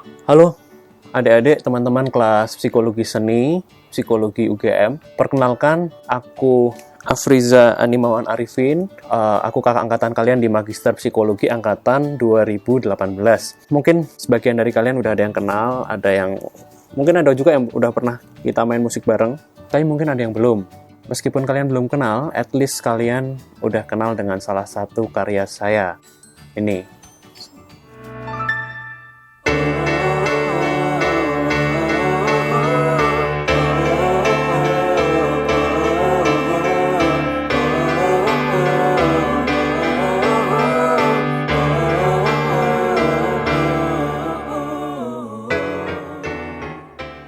Halo adik-adik, teman-teman kelas Psikologi Seni, Psikologi UGM. Perkenalkan, aku Afriza Animawan Arifin. Aku kakak angkatan kalian di Magister Psikologi angkatan 2018. Mungkin sebagian dari kalian udah ada yang kenal, mungkin ada juga yang udah pernah kita main musik bareng, tapi mungkin ada yang belum. Meskipun kalian belum kenal, at least kalian udah kenal dengan salah satu karya saya. Ini.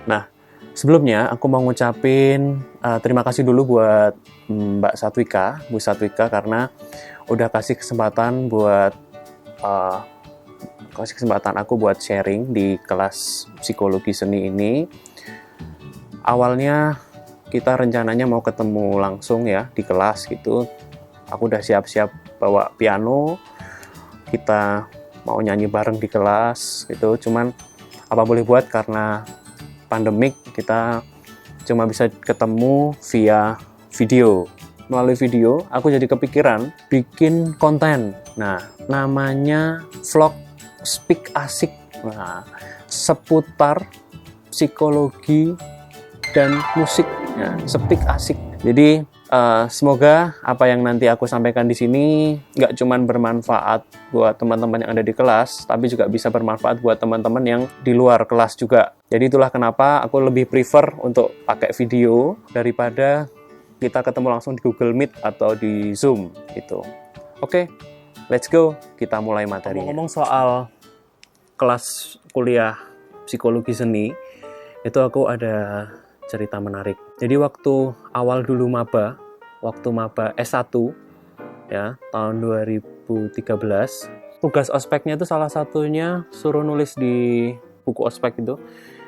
Nah, sebelumnya aku mau ngucapin terima kasih dulu buat Mbak Satwika, Bu Satwika, karena udah kasih kesempatan aku buat sharing di kelas psikologi seni ini. Awalnya kita rencananya mau ketemu langsung ya di kelas gitu. Aku udah siap-siap bawa piano, kita mau nyanyi bareng di kelas gitu. Cuman apa boleh buat, karena pandemik kita cuma bisa ketemu via video. Melalui video, aku jadi kepikiran bikin konten. Nah, namanya vlog Speak Asik. Nah, seputar psikologi dan musik. Ya, Speak Asik. Jadi semoga apa yang nanti aku sampaikan di sini nggak cuma bermanfaat buat teman-teman yang ada di kelas, tapi juga bisa bermanfaat buat teman-teman yang di luar kelas juga. Jadi itulah kenapa aku lebih prefer untuk pakai video daripada kita ketemu langsung di Google Meet atau di Zoom gitu. Oke, let's go. Kita mulai materinya. Ngomong soal kelas kuliah psikologi seni, itu aku ada cerita menarik. Jadi waktu awal dulu waktu maba S1 ya, tahun 2013, tugas ospeknya itu salah satunya suruh nulis di buku ospek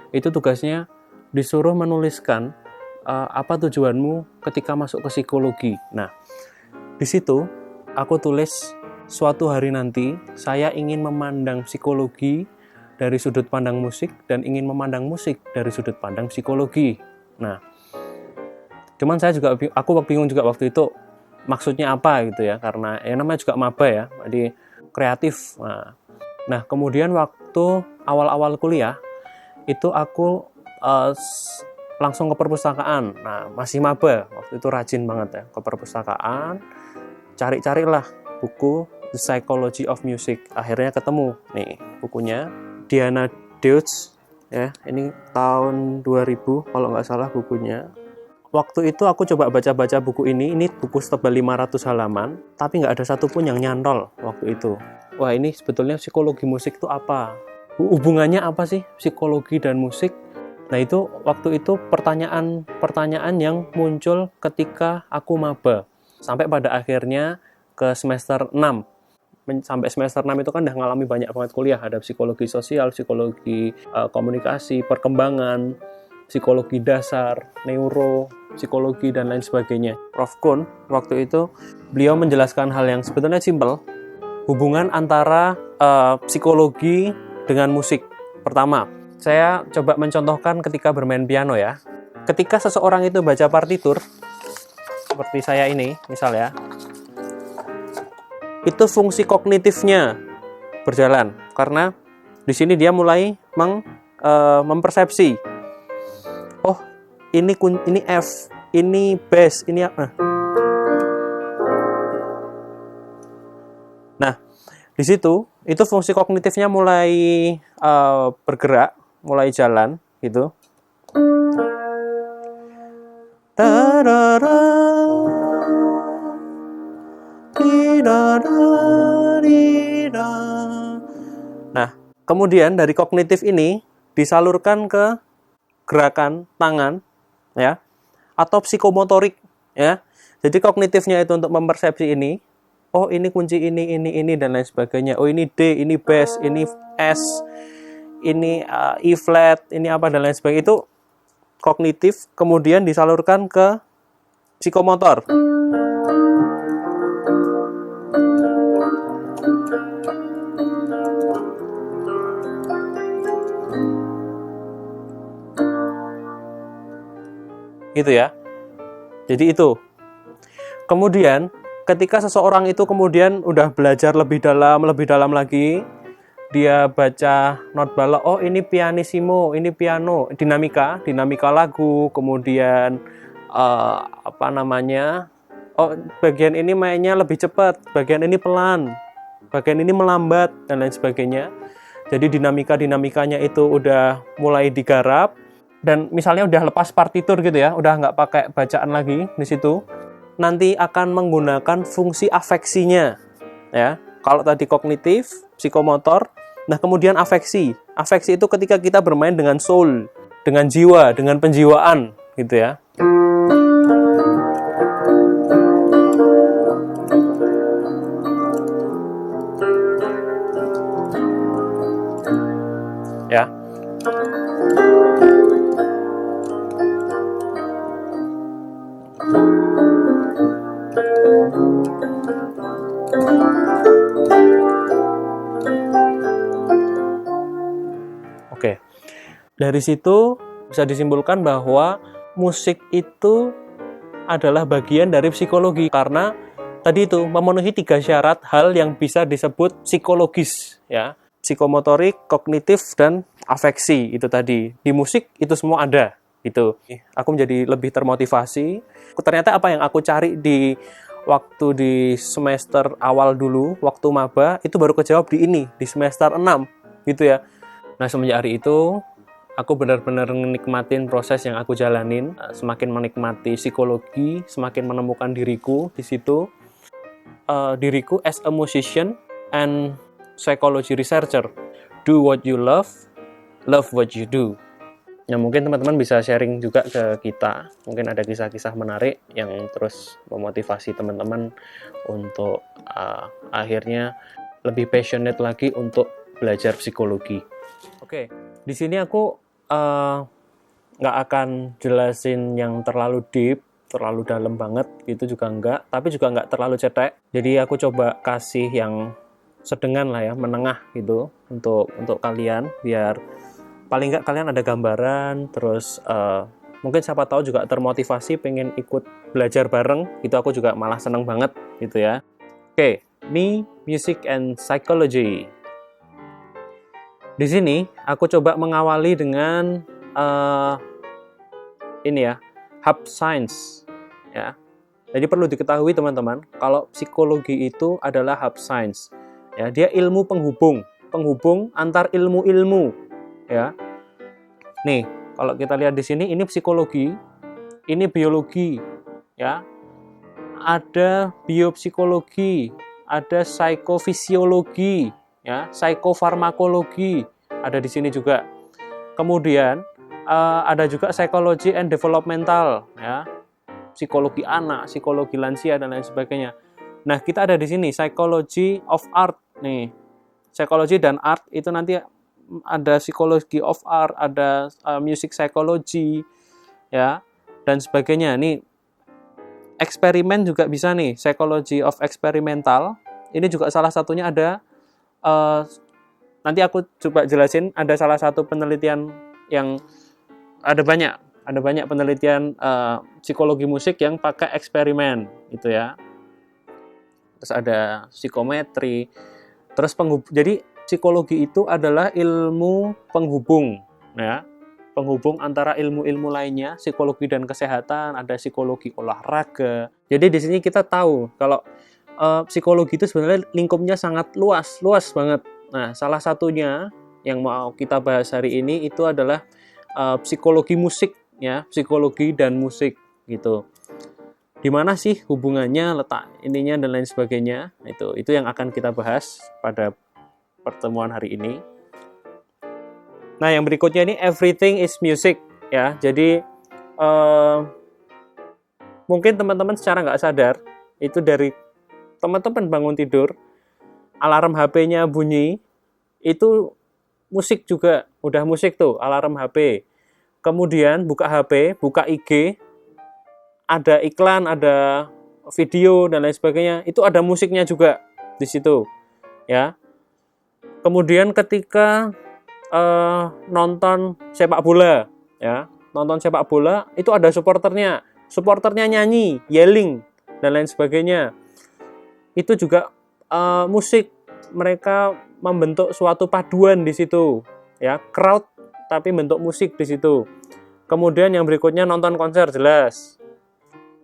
itu tugasnya disuruh menuliskan apa tujuanmu ketika masuk ke psikologi. Nah, di situ aku tulis, suatu hari nanti saya ingin memandang psikologi dari sudut pandang musik dan ingin memandang musik dari sudut pandang psikologi. Nah, cuman aku bingung juga waktu itu maksudnya apa gitu ya, karena namanya juga maba ya, jadi kreatif. Nah, kemudian waktu awal-awal kuliah itu aku langsung ke perpustakaan. Nah, masih maba waktu itu, rajin banget ya ke perpustakaan, cari-carilah buku The Psychology of Music. Akhirnya ketemu nih bukunya, Diana Deutsch ya, ini tahun 2000 kalau nggak salah bukunya. Waktu itu aku coba baca-baca buku ini buku setebal 500 halaman, tapi nggak ada satupun yang nyantol waktu itu. Wah, ini sebetulnya psikologi musik itu apa? Hubungannya apa sih psikologi dan musik? Nah, itu waktu itu pertanyaan yang muncul ketika aku maba. Sampai pada akhirnya ke semester 6. Sampai semester 6 itu kan udah ngalami banyak banget kuliah. Ada psikologi sosial, psikologi komunikasi, perkembangan, psikologi dasar, neuro, psikologi, dan lain sebagainya. Prof. Kun, waktu itu, beliau menjelaskan hal yang sebetulnya simpel. Hubungan antara psikologi dengan musik. Pertama, saya coba mencontohkan ketika bermain piano ya. Ketika seseorang itu baca partitur, seperti saya ini, misalnya, itu fungsi kognitifnya berjalan. Karena di sini dia mulai mempersepsi. Oh, ini F, ini bass, ini apa? Nah, di situ itu fungsi kognitifnya mulai bergerak, mulai jalan gitu. Nah, kemudian dari kognitif ini disalurkan ke gerakan tangan ya, atau psikomotorik ya. Jadi kognitifnya itu untuk mempersepsi ini. Oh, ini kunci ini dan lain sebagainya. Oh, ini D, ini bass, ini S, ini E flat, ini apa dan lain sebagainya. Itu kognitif, kemudian disalurkan ke psikomotor. gitu ya. Jadi itu. Kemudian ketika seseorang itu kemudian udah belajar lebih dalam lagi, dia baca not balok, oh ini pianissimo, ini piano, dinamika lagu, kemudian oh bagian ini mainnya lebih cepat, bagian ini pelan, bagian ini melambat, dan lain sebagainya. Jadi dinamikanya itu udah mulai digarap, dan misalnya udah lepas partitur gitu ya, udah nggak pakai bacaan lagi di situ, nanti akan menggunakan fungsi afeksinya, ya. Kalau tadi kognitif, psikomotor, nah kemudian afeksi. Afeksi itu ketika kita bermain dengan soul, dengan jiwa, dengan penjiwaan, gitu ya. Ya. Oke. Dari situ bisa disimpulkan bahwa musik itu adalah bagian dari psikologi, karena tadi itu memenuhi 3 syarat hal yang bisa disebut psikologis, ya. Psikomotorik, kognitif, dan afeksi itu tadi. Di musik itu semua ada, gitu. Aku menjadi lebih termotivasi. Ternyata apa yang aku cari di waktu di semester awal dulu, waktu maba, itu baru kejawab di semester 6, gitu ya. Nah, semenjak hari itu, aku benar-benar menikmatin proses yang aku jalanin, semakin menikmati psikologi, semakin menemukan diriku di situ. Diriku as a musician and psychology researcher. Do what you love what you do. Ya, mungkin teman-teman bisa sharing juga ke kita. Mungkin ada kisah-kisah menarik yang terus memotivasi teman-teman untuk akhirnya lebih passionate lagi untuk belajar psikologi. Oke, di sini aku nggak akan jelasin yang terlalu deep, terlalu dalam banget, gitu juga enggak, tapi juga nggak terlalu cetek. Jadi aku coba kasih yang sedengan lah ya, menengah gitu untuk kalian, biar paling nggak kalian ada gambaran, terus mungkin siapa tahu juga termotivasi pengen ikut belajar bareng, itu aku juga malah seneng banget gitu ya. Oke, Me, Music and Psychology. Di sini aku coba mengawali dengan ini ya, hub science ya. Jadi perlu diketahui teman-teman, kalau psikologi itu adalah hub science. Ya, dia ilmu penghubung antar ilmu-ilmu, ya. Nih, kalau kita lihat di sini, ini psikologi, ini biologi, ya. Ada biopsikologi, ada psikofisiologi, ya, psikofarmakologi, ada di sini juga. Kemudian ada juga psychology and developmental, ya. Psikologi anak, psikologi lansia, dan lain sebagainya. Nah, kita ada di sini psychology of art nih. Psikologi dan art itu nanti ada psychology of art, ada music psychology, ya, dan sebagainya. Nih, eksperimen juga bisa nih, psychology of experimental. Ini juga salah satunya ada nanti aku coba jelasin, ada salah satu penelitian yang ada banyak penelitian psikologi musik yang pakai eksperimen gitu ya. Terus ada psikometri, terus jadi psikologi itu adalah ilmu penghubung, ya, penghubung antara ilmu-ilmu lainnya, psikologi dan kesehatan, ada psikologi olahraga. Jadi di sini kita tahu kalau psikologi itu sebenarnya lingkupnya sangat luas banget. Nah, salah satunya yang mau kita bahas hari ini itu adalah psikologi musik, ya, psikologi dan musik gitu. Di mana sih hubungannya, letak ininya, dan lain sebagainya. Itu yang akan kita bahas pada pertemuan hari ini. Nah, yang berikutnya ini everything is music, ya. Jadi mungkin teman-teman secara nggak sadar, itu dari teman-teman bangun tidur, alarm HP-nya bunyi, itu musik juga, udah musik tuh, alarm HP. Kemudian buka HP, buka IG, ada iklan, ada video, dan lain sebagainya, itu ada musiknya juga di situ, ya. Kemudian ketika nonton sepak bola, ya, nonton sepak bola itu ada supporternya nyanyi, yelling dan lain sebagainya. Itu juga musik, mereka membentuk suatu paduan di situ, ya, crowd tapi bentuk musik di situ. Kemudian yang berikutnya nonton konser, jelas.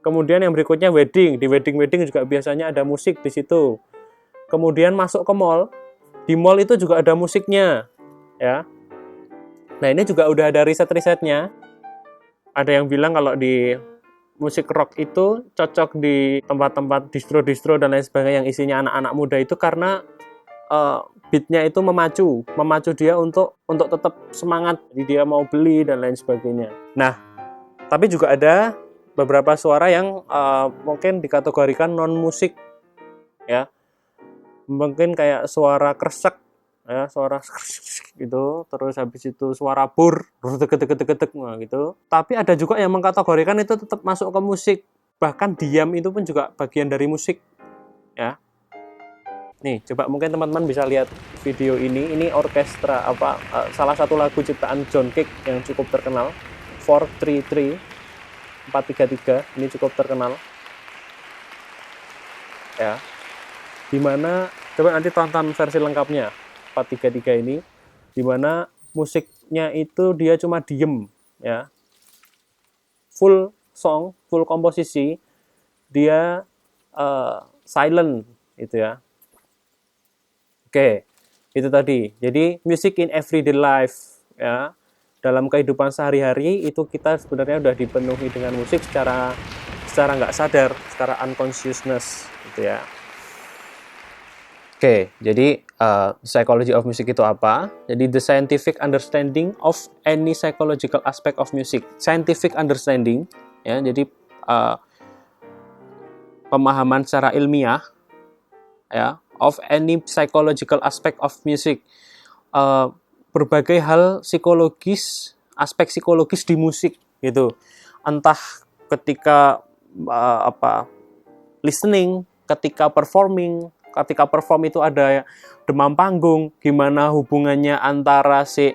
Kemudian yang berikutnya wedding, di wedding juga biasanya ada musik di situ. Kemudian masuk ke mall, di mall itu juga ada musiknya, ya. Nah, ini juga udah ada riset-risetnya. Ada yang bilang kalau di musik rock itu cocok di tempat-tempat distro-distro dan lain sebagainya yang isinya anak-anak muda itu karena beatnya itu memacu dia untuk tetap semangat, jadi dia mau beli dan lain sebagainya. Nah, tapi juga ada beberapa suara yang mungkin dikategorikan non musik, ya, mungkin kayak suara kresek, ya, suara gitu, terus habis itu suara bur gitu. Tapi ada juga yang mengkategorikan itu tetap masuk ke musik, bahkan diam itu pun juga bagian dari musik, ya. Nih, coba mungkin teman-teman bisa lihat video ini orkestra salah satu lagu ciptaan John Cage yang cukup terkenal, 433, ini cukup terkenal, ya. Dimana coba nanti tonton versi lengkapnya 433 ini, dimana musiknya itu dia cuma diem, ya, full song, full komposisi, dia silent gitu, ya. Oke, itu tadi. Jadi music in everyday life, ya, dalam kehidupan sehari-hari itu kita sebenarnya udah dipenuhi dengan musik secara nggak sadar, secara unconsciousness gitu, ya. Oke, jadi psychology of music itu apa? Jadi the scientific understanding of any psychological aspect of music. Scientific understanding, ya, jadi pemahaman secara ilmiah, ya, of any psychological aspect of music. Berbagai hal psikologis, aspek psikologis di musik gitu. Entah ketika listening, ketika performing, ketika perform itu ada demam panggung, gimana hubungannya antara si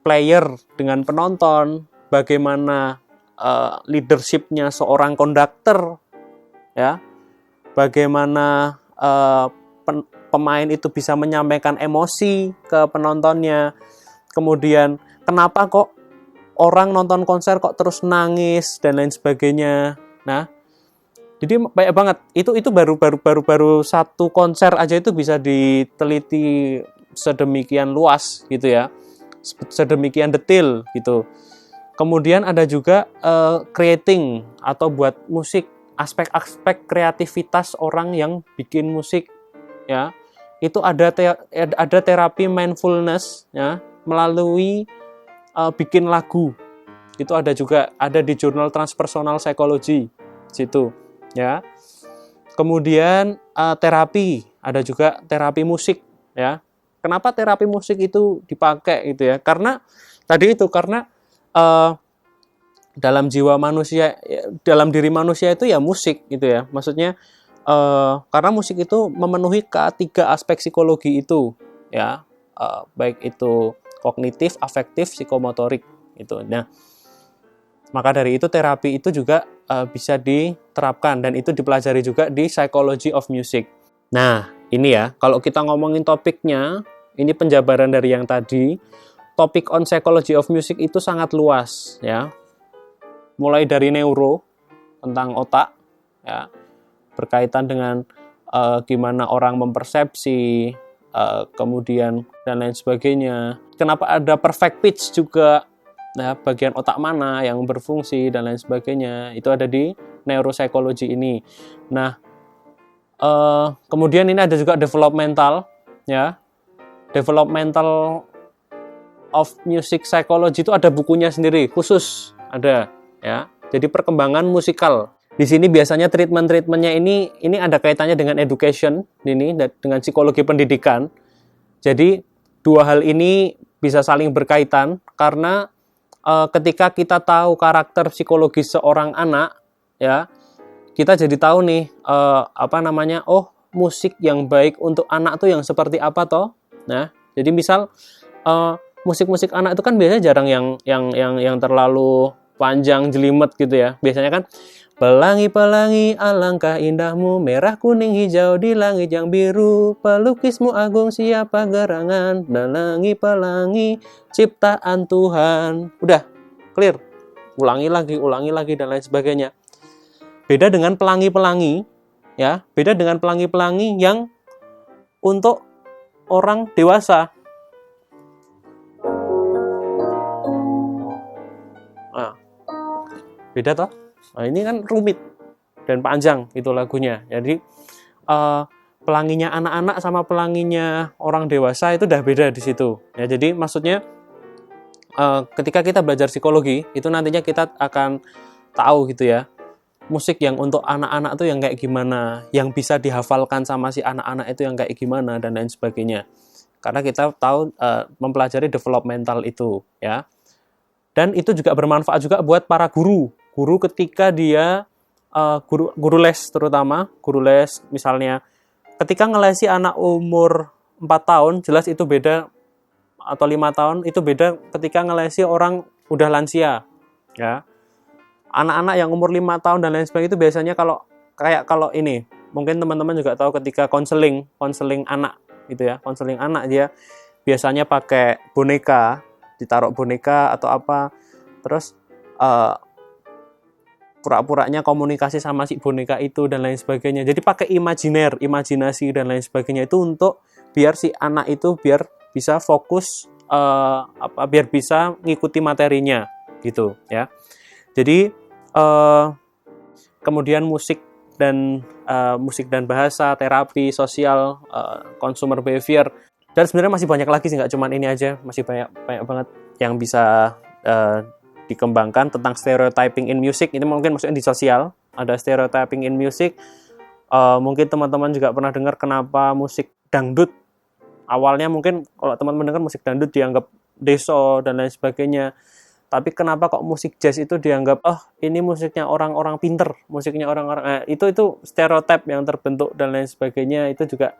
player dengan penonton, bagaimana leadership-nya seorang konduktor, ya, bagaimana pemain itu bisa menyampaikan emosi ke penontonnya, kemudian kenapa kok orang nonton konser kok terus nangis dan lain sebagainya. Nah, jadi banyak banget. Itu baru satu konser aja itu bisa diteliti sedemikian luas gitu, ya, sedemikian detail gitu. Kemudian ada juga creating atau buat musik, aspek-aspek kreativitas orang yang bikin musik, ya. Itu ada terapi mindfulness, ya, melalui bikin lagu. Itu ada juga, ada di jurnal Transpersonal Psychology situ, ya. Kemudian terapi, ada juga terapi musik, ya. Kenapa terapi musik itu dipakai gitu, ya? Karena dalam jiwa manusia, dalam diri manusia itu ya musik gitu, ya. Maksudnya karena musik itu memenuhi ketiga aspek psikologi itu, ya, baik itu kognitif, afektif, psikomotorik gitu. Nah, maka dari itu terapi itu juga bisa diterapkan dan itu dipelajari juga di psychology of music. Nah, ini ya, kalau kita ngomongin topiknya, ini penjabaran dari yang tadi. Topik on psychology of music itu sangat luas, ya. Mulai dari neuro, tentang otak, ya, berkaitan dengan gimana orang mempersepsi, kemudian dan lain sebagainya. Kenapa ada perfect pitch juga, nah, bagian otak mana yang berfungsi dan lain sebagainya, itu ada di neuropsychology ini. Nah, kemudian ini ada juga developmental, ya, developmental of music psychology itu ada bukunya sendiri khusus, ada, ya. Jadi perkembangan musikal. Di sini biasanya treatment-treatmentnya ini ada kaitannya dengan education, ini dengan psikologi pendidikan. Jadi dua hal ini bisa saling berkaitan karena ketika kita tahu karakter psikologis seorang anak, ya, kita jadi tahu nih oh, musik yang baik untuk anak tuh yang seperti apa toh. Nah, jadi misal musik-musik anak itu kan biasanya jarang yang terlalu panjang jelimet gitu ya. Biasanya kan pelangi-pelangi alangkah indahmu, merah kuning hijau di langit yang biru, pelukismu agung siapa gerangan, pelangi-pelangi ciptaan Tuhan. Udah, clear. Ulangi lagi dan lain sebagainya. Beda dengan pelangi-pelangi ya, beda dengan pelangi-pelangi yang untuk orang dewasa. Nah, beda toh? Nah, ini kan rumit dan panjang itu lagunya. Jadi pelanginya anak-anak sama pelanginya orang dewasa itu udah beda di situ. Ya, jadi maksudnya ketika kita belajar psikologi itu nantinya kita akan tahu gitu ya. Musik yang untuk anak-anak itu yang kayak gimana, yang bisa dihafalkan sama si anak-anak itu yang kayak gimana dan lain sebagainya. Karena kita tahu mempelajari developmental itu ya. Dan itu juga bermanfaat juga buat para guru ketika dia guru les, terutama guru les misalnya ketika ngelesi anak umur 4 tahun jelas itu beda, atau 5 tahun itu beda ketika ngelesi orang udah lansia ya. Anak-anak yang umur 5 tahun dan lain sebagainya itu biasanya kalau ini mungkin teman-teman juga tahu ketika konseling anak gitu ya, konseling anak dia biasanya pakai boneka, ditaruh boneka atau apa, terus pura-puranya komunikasi sama si boneka itu dan lain sebagainya. Jadi pakai imajinasi dan lain sebagainya itu untuk biar si anak itu biar bisa fokus biar bisa ngikuti materinya gitu ya. Jadi kemudian musik dan bahasa, terapi sosial, consumer behavior, dan sebenarnya masih banyak lagi sih, nggak cuma ini aja, masih banyak banget yang bisa dikembangkan tentang stereotyping in music. Ini mungkin maksudnya di sosial ada stereotyping in music. Mungkin teman-teman juga pernah dengar kenapa musik dangdut awalnya, mungkin kalau teman-teman dengar musik dangdut dianggap deso dan lain sebagainya. Tapi kenapa kok musik jazz itu dianggap ini musiknya orang-orang pinter, musiknya orang-orang itu stereotip yang terbentuk dan lain sebagainya. Itu juga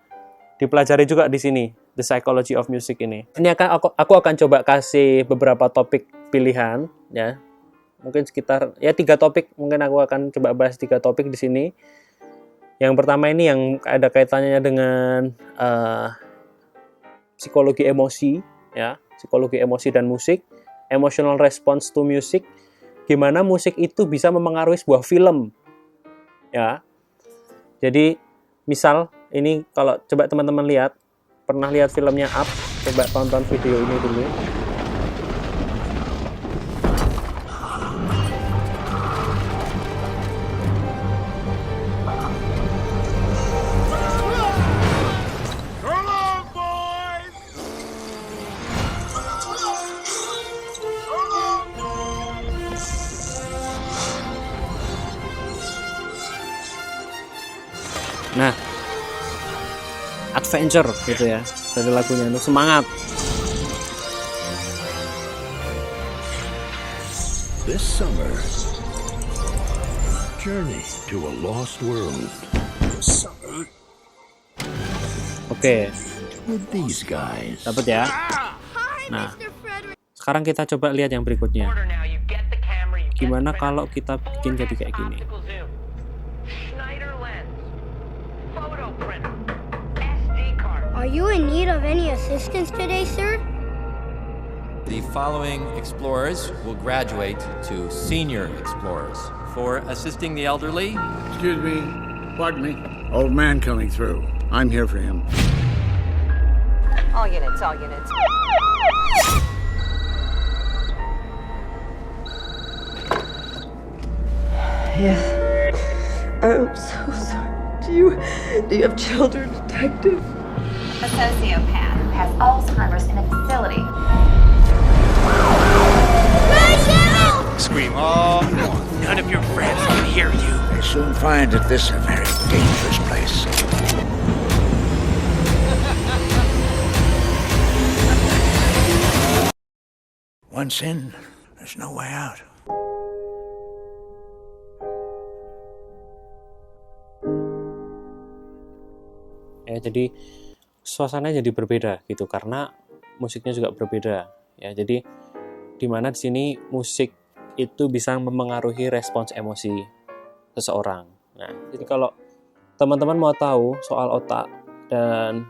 dipelajari juga di sini, the psychology of music ini. Ini aku akan coba kasih beberapa topik pilihan ya. Mungkin sekitar 3 topik, mungkin aku akan coba bahas 3 topik di sini. Yang pertama ini yang ada kaitannya dengan psikologi emosi ya, psikologi emosi dan musik. Emotional response to music, gimana musik itu bisa memengaruhi sebuah film ya. Jadi misal ini kalau coba teman-teman lihat, pernah lihat filmnya Up, coba tonton video ini dulu. Nah, adventure gitu ya dari lagunya, untuk semangat. This summer, journey to a lost world. Oke, With these guys. dapat ya. Nah, sekarang kita coba lihat yang berikutnya. Gimana kalau kita bikin jadi kayak gini? Are you in need of any assistance today, sir? The following explorers will graduate to senior explorers for assisting the elderly. Excuse me. Pardon me. Old man coming through. I'm here for him. All units, all units. Yes. I'm so sorry. Do you have children, detective? A sociopath who has Alzheimer's in a facility. Scream all you want. None of your friends can hear you. They soon find that this is a very dangerous place. Once in, there's no way out. Ya, jadi suasananya jadi berbeda gitu karena musiknya juga berbeda Ya, jadi di mana di sini musik itu bisa mempengaruhi respons emosi seseorang. Nah, jadi kalau teman-teman mau tahu soal otak dan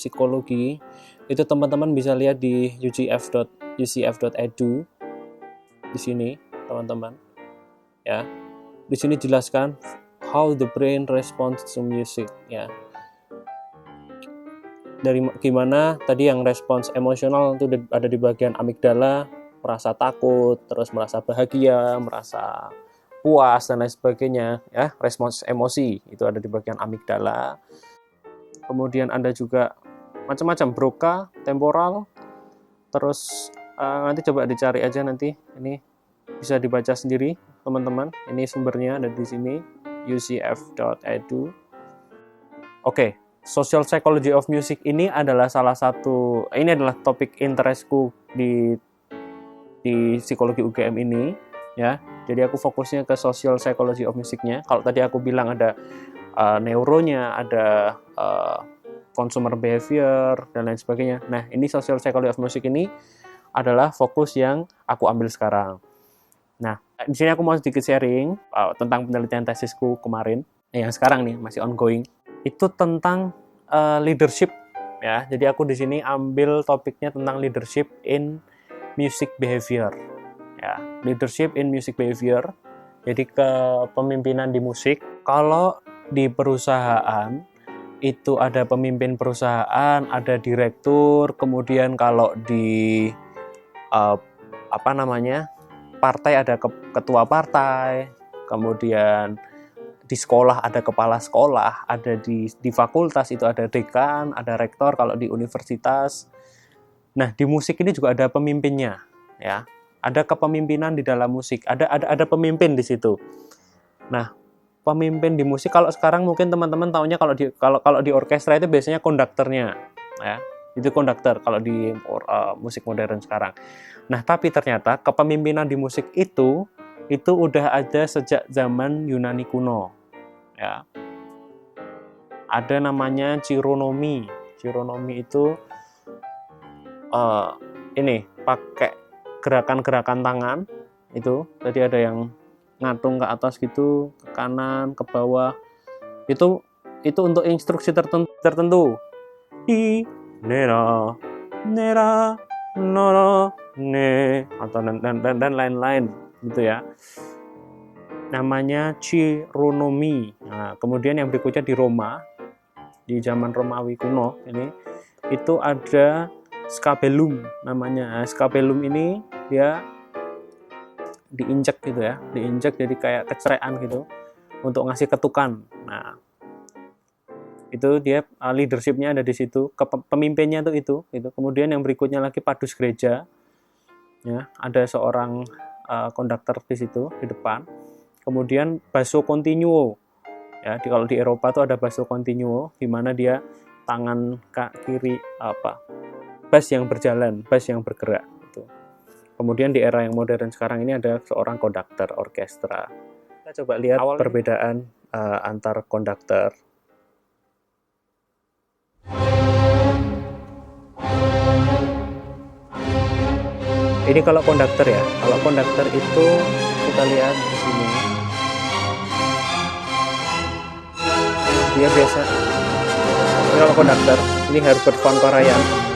psikologi, itu teman-teman bisa lihat di ucf.edu di sini, teman-teman. Ya, di sini jelaskan how the brain responds to music. Ya, dari gimana tadi yang respons emosional itu ada di bagian amigdala, merasa takut, terus merasa bahagia, merasa puas dan lain sebagainya. Ya, respons emosi itu ada di bagian amigdala. Kemudian ada juga macam-macam, broca, temporal, terus nanti coba dicari aja nanti, ini bisa dibaca sendiri teman-teman, ini sumbernya ada di sini, ucf.edu. Oke, social psychology of music ini adalah ini adalah topik interestku di psikologi UGM ini, ya. Jadi aku fokusnya ke social psychology of musicnya. Kalau tadi aku bilang ada neuronya, ada consumer behavior dan lain sebagainya. Nah, ini social psychology of music ini adalah fokus yang aku ambil sekarang. Nah, di sini aku mau sedikit sharing tentang penelitian tesisku kemarin, yang sekarang nih masih ongoing. Itu tentang leadership, ya. Jadi aku di sini ambil topiknya tentang leadership in music behavior. Ya, leadership in music behavior. Jadi kepemimpinan di musik. Kalau di perusahaan itu ada pemimpin perusahaan, ada direktur, kemudian kalau di partai ada ketua partai, kemudian di sekolah ada kepala sekolah, ada di fakultas itu ada dekan, ada rektor kalau di universitas. Nah, di musik ini juga ada pemimpinnya, ya. Ada kepemimpinan di dalam musik, ada pemimpin di situ. Nah, pemimpin di musik kalau sekarang mungkin teman-teman taunya kalau di orkestra itu biasanya konduktornya, ya. Itu konduktor kalau di musik modern sekarang. Nah, tapi ternyata kepemimpinan di musik itu udah ada sejak zaman Yunani kuno, ya. Ada namanya chironomy. Chironomy itu ini pakai gerakan-gerakan tangan itu. Tadi ada yang ngatung ke atas gitu, ke kanan, ke bawah. Itu untuk instruksi tertentu. I, nera, nera, nora, ne, atau dan lain-lain gitu ya. Namanya chironomy. Nah, kemudian yang berikutnya di Roma, di zaman Romawi kuno ini itu ada scapellum namanya. Nah, scapellum ini dia diinjek gitu ya, diinjek jadi kayak kecerean gitu untuk ngasih ketukan. Nah, itu dia leadershipnya ada di situ, pemimpinnya itu. Kemudian yang berikutnya lagi padus gereja, ya, ada seorang konduktor di situ di depan. Kemudian basso continuo, ya, kalau di Eropa tuh ada basso continuo, di mana dia tangan kiri bass yang berjalan, bass yang bergerak. Kemudian di era yang modern sekarang ini ada seorang konduktor orkestra. Kita coba lihat perbedaan antar konduktor. Ini kalau konduktor ya. Kalau konduktor itu kita lihat di sini. Dia biasa. Ini kalau konduktor, ini Herbert von Karajan.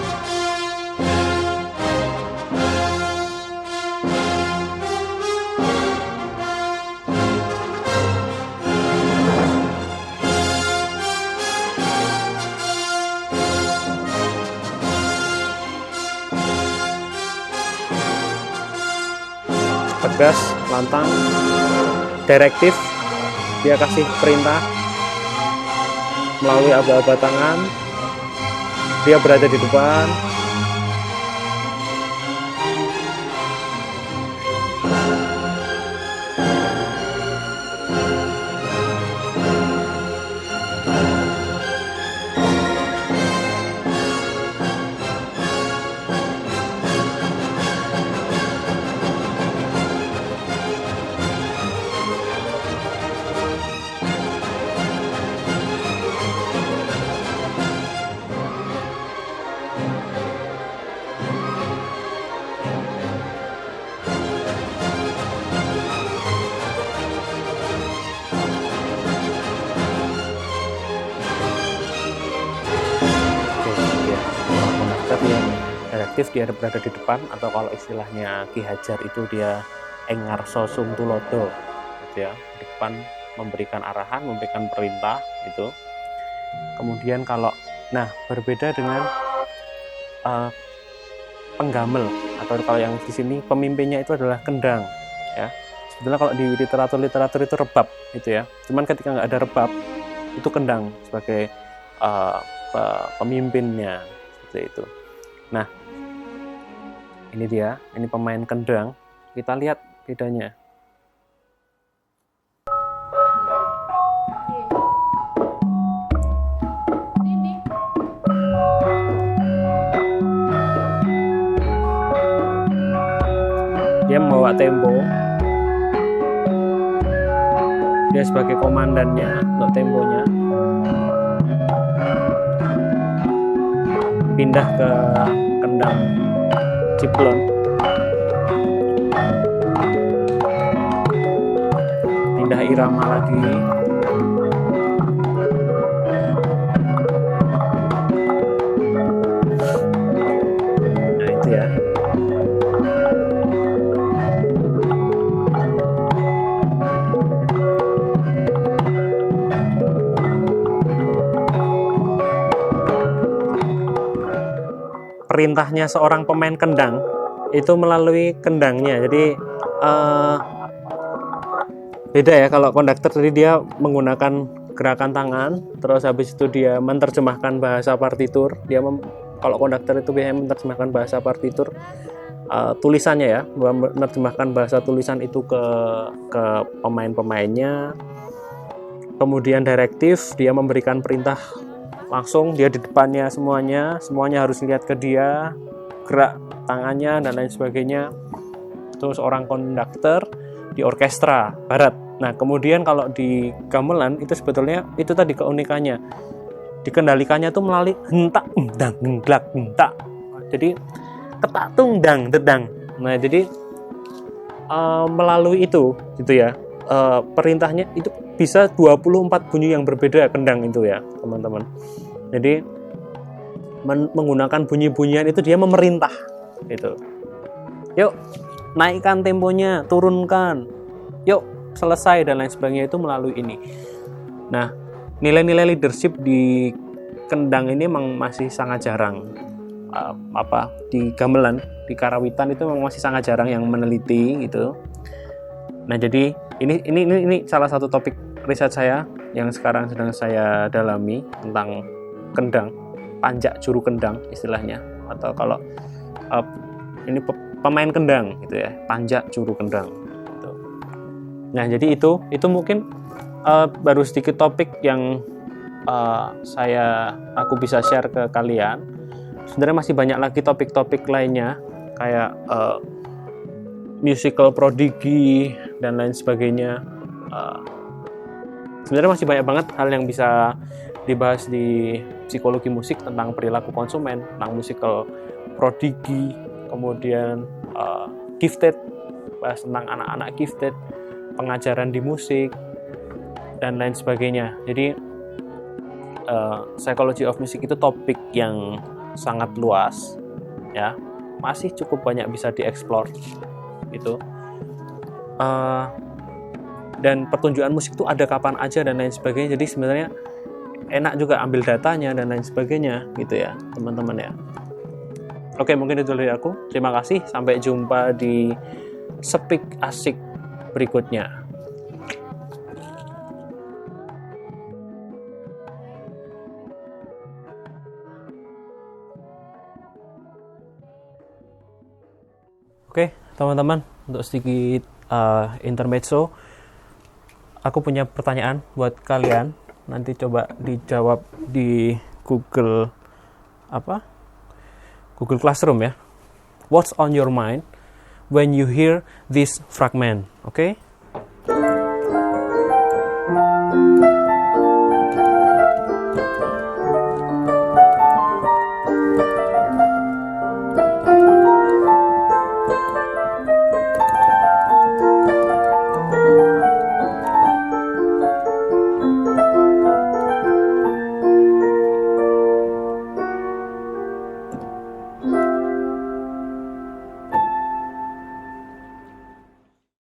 Tegas, lantang, direktif, dia kasih perintah melalui aba-aba tangan, dia berada di depan. aktif dia berada di depan, atau kalau istilahnya Ki Hajar itu dia engar sosum tulodo gitu ya, di depan memberikan arahan, memberikan perintah gitu. Kemudian kalau berbeda dengan penggamel, atau kalau yang di sini pemimpinnya itu adalah kendang ya. Sebetulnya kalau di literatur itu rebab gitu ya, cuman ketika nggak ada rebab itu kendang sebagai pemimpinnya seperti itu. Nah, ini dia, ini pemain kendang. Kita lihat bedanya. Dia membawa tempo. Dia sebagai komandannya untuk temponya. Pindah ke kendang ciplon. Pindah irama lagi. Nah, itu ya. Perintahnya seorang pemain kendang itu melalui kendangnya. Jadi beda ya, kalau konduktor tadi dia menggunakan gerakan tangan, terus habis itu dia menerjemahkan bahasa partitur. Kalau konduktor itu biasanya menerjemahkan bahasa partitur tulisannya ya, menerjemahkan bahasa tulisan itu ke pemain-pemainnya. Kemudian direktif, dia memberikan perintah langsung, dia di depannya semuanya harus lihat ke dia, gerak tangannya dan lain sebagainya. Terus orang konduktor di orkestra barat. Nah, kemudian kalau di gamelan itu sebetulnya itu tadi keunikannya, dikendalikannya tuh melalui hentak dang glak hentak. Jadi ketak tungdang dedang. Nah, jadi melalui itu gitu ya. Perintahnya itu bisa 24 bunyi yang berbeda kendang itu ya, teman-teman. Jadi menggunakan bunyi-bunyian itu dia memerintah gitu. Yuk, naikkan temponya, turunkan. Yuk, selesai dan lain sebagainya, itu melalui ini. Nah, nilai-nilai leadership di kendang ini memang masih sangat jarang. Di gamelan, di karawitan itu memang masih sangat jarang yang meneliti gitu. Nah, jadi ini salah satu topik riset saya yang sekarang sedang saya dalami tentang kendang, panjak juru kendang istilahnya, atau kalau ini pemain kendang gitu ya, panjak juru kendang gitu. Nah, jadi itu mungkin baru sedikit topik yang aku bisa share ke kalian. Sebenarnya masih banyak lagi topik-topik lainnya kayak musical prodigy dan lain sebagainya. Sebenarnya masih banyak banget hal yang bisa dibahas di psikologi musik tentang perilaku konsumen, tentang musical prodigy, kemudian gifted, bahas tentang anak-anak gifted, pengajaran di musik dan lain sebagainya. Jadi psychology of music itu topik yang sangat luas ya, masih cukup banyak bisa dieksplor gitu. Dan pertunjukan musik itu ada kapan aja dan lain sebagainya. Jadi sebenarnya enak juga ambil datanya dan lain sebagainya gitu ya, teman-teman ya. Oke, mungkin itu dari aku. Terima kasih. Sampai jumpa di Speak Asik berikutnya. Oke, teman-teman, untuk sedikit intermezzo, aku punya pertanyaan buat kalian. Nanti coba dijawab di Google Classroom ya. What's on your mind when you hear this fragment? Oke?